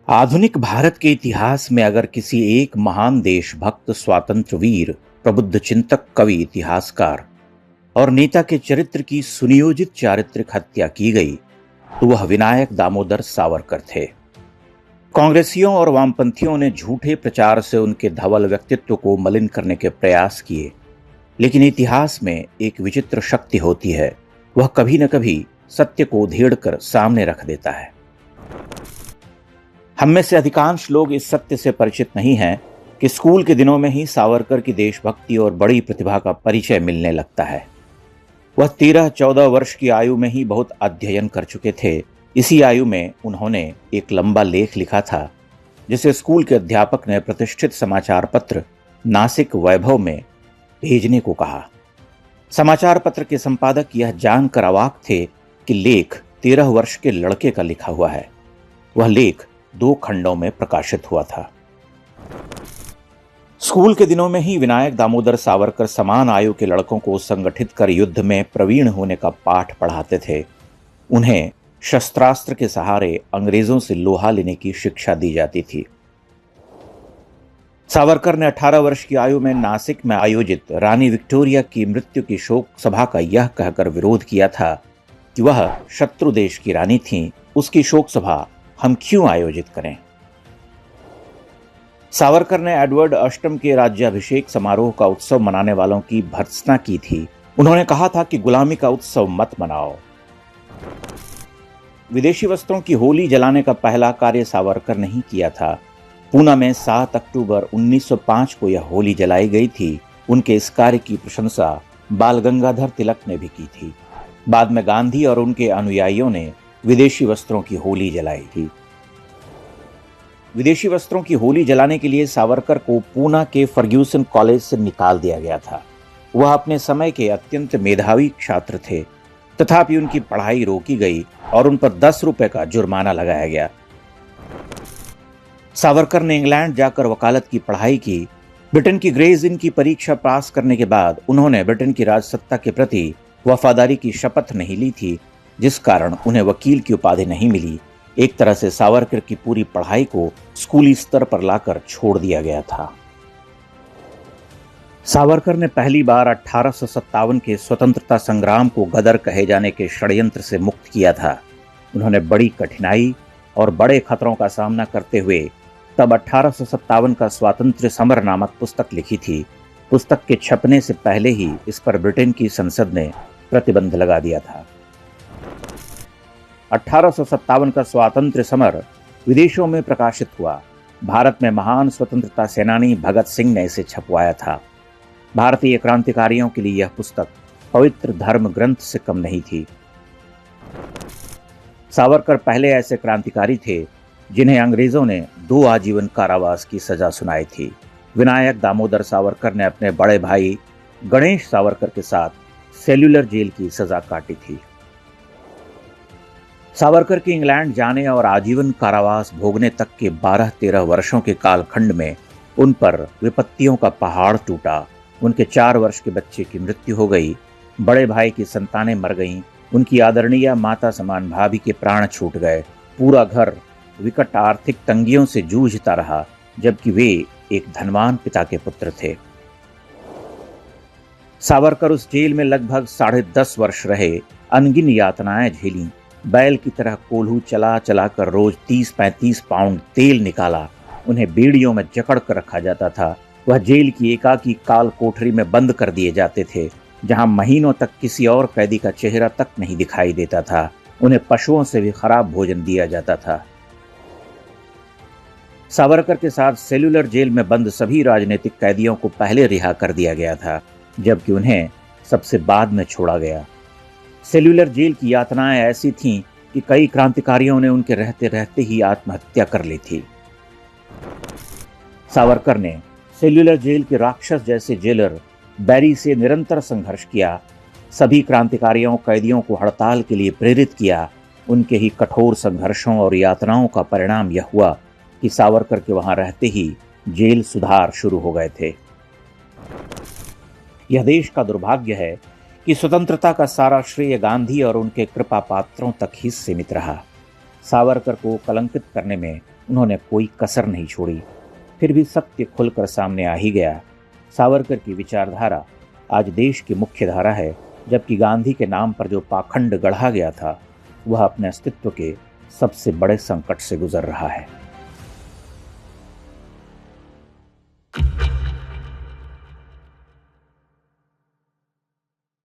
आधुनिक भारत के इतिहास में अगर किसी एक महान देशभक्त, स्वातंत्र्य वीर, प्रबुद्ध चिंतक, कवि, इतिहासकार और नेता के चरित्र की सुनियोजित चारित्रिक हत्या की गई तो वह विनायक दामोदर सावरकर थे। कांग्रेसियों और वामपंथियों ने झूठे प्रचार से उनके धवल व्यक्तित्व को मलिन करने के प्रयास किए, लेकिन इतिहास में एक विचित्र शक्ति होती है, वह कभी न कभी सत्य को उधेड़कर सामने रख देता है। हम में से अधिकांश लोग इस सत्य से परिचित नहीं हैं कि स्कूल के दिनों में ही सावरकर की देशभक्ति और बड़ी प्रतिभा का परिचय मिलने लगता है। वह 13-14 वर्ष की आयु में ही बहुत अध्ययन कर चुके थे। इसी आयु में उन्होंने एक लंबा लेख लिखा था, जिसे स्कूल के अध्यापक ने प्रतिष्ठित समाचार पत्र नासिक वैभव में भेजने को कहा। समाचार पत्र के संपादक यह जानकर अवाक थे कि लेख 13 वर्ष के लड़के का लिखा हुआ है। वह लेख 2 खंडों में प्रकाशित हुआ था। स्कूल के दिनों में ही विनायक दामोदर सावरकर समान आयु के लड़कों को संगठित कर युद्ध में प्रवीण होने का पाठ पढ़ाते थे। उन्हें शस्त्रास्त्र के सहारे अंग्रेजों से लोहा लेने की शिक्षा दी जाती थी। सावरकर ने 18 वर्ष की आयु में नासिक में आयोजित रानी विक्टोरिया की मृत्यु की शोक सभा का यह कहकर विरोध किया था कि वह शत्रु देश की रानी थीं, उसकी शोक सभा हम क्यों आयोजित करें। सावरकर ने एडवर्ड अष्टम के राज्याभिषेक समारोह का उत्सव मनाने वालों की भर्त्सना की थी। उन्होंने कहा था कि गुलामी का उत्सव मत मनाओ। विदेशी वस्त्रों की होली जलाने का पहला कार्य सावरकर ने ही किया था। पूना में 7 अक्टूबर 1905 को यह होली जलाई गई थी। उनके इस कार्य की प्रशंसा बाल गंगाधर तिलक ने भी की थी। बाद में गांधी और उनके अनुयायियों ने विदेशी वस्त्रों की होली जलाई थी। विदेशी वस्त्रों की होली जलाने के लिए सावरकर को पूना के फर्ग्यूसन कॉलेज से निकाल दिया गया था। वह अपने समय के अत्यंत मेधावी छात्र थे, तथापि उनकी पढ़ाई रोकी गई और उन पर 10 रुपए का जुर्माना लगाया गया। सावरकर ने इंग्लैंड जाकर वकालत की पढ़ाई की। ब्रिटेन की ग्रेज इन की परीक्षा पास करने के बाद उन्होंने ब्रिटेन की राजसत्ता के प्रति वफादारी की शपथ नहीं ली थी, जिस कारण उन्हें वकील की उपाधि नहीं मिली। एक तरह से सावरकर की पूरी पढ़ाई को स्कूली स्तर पर लाकर छोड़ दिया गया था। सावरकर ने पहली बार 1857 के स्वतंत्रता संग्राम को गदर कहे जाने के षड्यंत्र से मुक्त किया था। उन्होंने बड़ी कठिनाई और बड़े खतरों का सामना करते हुए तब 1857 का स्वातंत्र्य समर नामक पुस्तक लिखी थी। पुस्तक के छपने से पहले ही इस पर ब्रिटेन की संसद ने प्रतिबंध लगा दिया था। 1857 का स्वातंत्र्य समर विदेशों में प्रकाशित हुआ। भारत में महान स्वतंत्रता सेनानी भगत सिंह ने इसे छपवाया था। भारतीय क्रांतिकारियों के लिए यह पुस्तक पवित्र धर्म ग्रंथ से कम नहीं थी। सावरकर पहले ऐसे क्रांतिकारी थे जिन्हें अंग्रेजों ने 2 आजीवन कारावास की सजा सुनाई थी। विनायक दामोदर सावरकर ने अपने बड़े भाई गणेश सावरकर के साथ सेल्यूलर जेल की सजा काटी थी। सावरकर के इंग्लैंड जाने और आजीवन कारावास भोगने तक के 12-13 वर्षों के कालखंड में उन पर विपत्तियों का पहाड़ टूटा। उनके 4 वर्ष के बच्चे की मृत्यु हो गई। बड़े भाई की संतानें मर गईं। उनकी आदरणीय माता समान भाभी के प्राण छूट गए। पूरा घर विकट आर्थिक तंगियों से जूझता रहा, जबकि वे एक धनवान पिता के पुत्र थे। सावरकर उस जेल में लगभग 10.5 वर्ष रहे। अनगिन यातनाएं झेलीं। बैल की तरह कोल्हू चला चला कर रोज 30-35 पाउंड तेल निकाला। उन्हें बेड़ियों में जकड़ कर रखा जाता था। वह जेल की एकाकी काल कोठरी में बंद कर दिए जाते थे, जहां महीनों तक किसी और कैदी का चेहरा तक नहीं दिखाई देता था। उन्हें पशुओं से भी खराब भोजन दिया जाता था। सावरकर के साथ सेल्यूलर जेल में बंद सभी राजनीतिक कैदियों को पहले रिहा कर दिया गया था, जबकि उन्हें सबसे बाद में छोड़ा गया। सेल्यूलर जेल की यातनाएं ऐसी थीं कि कई क्रांतिकारियों ने उनके रहते रहते ही आत्महत्या कर ली थी। सावरकर ने सेल्यूलर जेल के राक्षस जैसे जेलर बैरी से निरंतर संघर्ष किया। सभी क्रांतिकारियों कैदियों को हड़ताल के लिए प्रेरित किया। उनके ही कठोर संघर्षों और यातनाओं का परिणाम यह हुआ कि सावरकर के वहां रहते ही जेल सुधार शुरू हो गए थे। यह देश का दुर्भाग्य है कि स्वतंत्रता का सारा श्रेय गांधी और उनके कृपा पात्रों तक ही सीमित रहा। सावरकर को कलंकित करने में उन्होंने कोई कसर नहीं छोड़ी। फिर भी सत्य खुलकर सामने आ ही गया। सावरकर की विचारधारा आज देश की मुख्य धारा है, जबकि गांधी के नाम पर जो पाखंड गढ़ा गया था वह अपने अस्तित्व के सबसे बड़े संकट से गुजर रहा है।